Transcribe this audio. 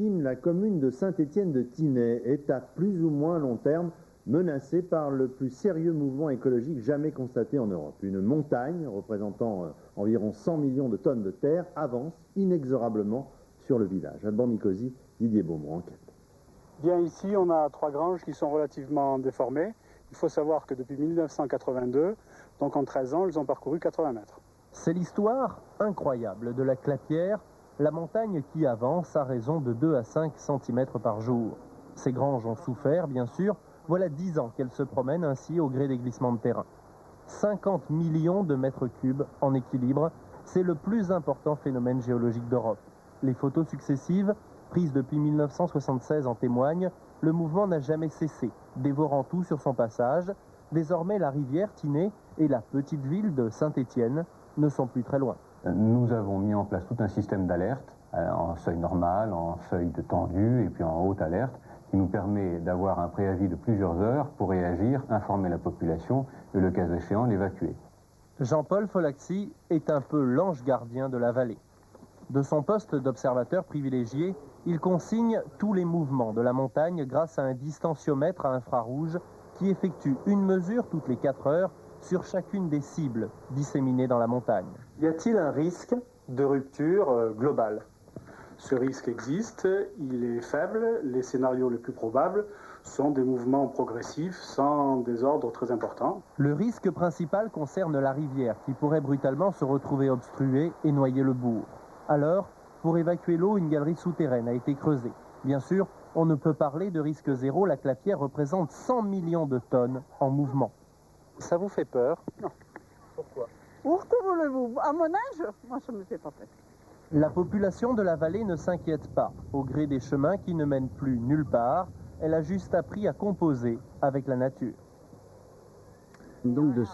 maritime, la commune de Saint-Étienne-de-Tinay est à plus ou moins long terme menacée par le plus sérieux mouvement écologique jamais constaté en Europe. Une montagne représentant environ 100 millions de tonnes de terre avance inexorablement sur le village. Alban Mikosi, Didier Beaumont, enquête. Bien ici, on a 3 granges qui sont relativement déformées. Il faut savoir que depuis 1982, donc en 13 ans, elles ont parcouru 80 mètres. C'est l'histoire incroyable de la Clapière, la montagne qui avance à raison de 2 à 5 cm par jour. Ces granges ont souffert, bien sûr. Voilà 10 ans qu'elles se promènent ainsi au gré des glissements de terrain. 50 millions de mètres cubes en équilibre, c'est le plus important phénomène géologique d'Europe. Les photos successives, prises depuis 1976 en témoignent, le mouvement n'a jamais cessé, dévorant tout sur son passage. Désormais, la rivière Tinay et la petite ville de Saint-Étienne ne sont plus très loin. Nous avons mis en place tout un système d'alerte, en seuil normal, en seuil de tendu et puis en haute alerte, qui nous permet d'avoir un préavis de plusieurs heures pour réagir, informer la population et le cas échéant l'évacuer. Jean-Paul Folaxi est un peu l'ange gardien de la vallée. De son poste d'observateur privilégié, il consigne tous les mouvements de la montagne grâce à un distanciomètre à infrarouge qui effectue une mesure toutes les 4 heures sur chacune des cibles disséminées dans la montagne. Y a-t-il un risque de rupture globale? Ce risque existe, il est faible. Les scénarios les plus probables sont des mouvements progressifs sans désordre très important. Le risque principal concerne la rivière qui pourrait brutalement se retrouver obstruée et noyer le bourg. Alors, pour évacuer l'eau, une galerie souterraine a été creusée. Bien sûr, on ne peut parler de risque zéro, la Clapière représente 100 millions de tonnes en mouvement. Ça vous fait peur? Non. Pourquoi? Que voulez-vous? À mon âge, moi ça ne me fait pas peur. La population de la vallée ne s'inquiète pas. Au gré des chemins qui ne mènent plus nulle part, elle a juste appris à composer avec la nature. Donc de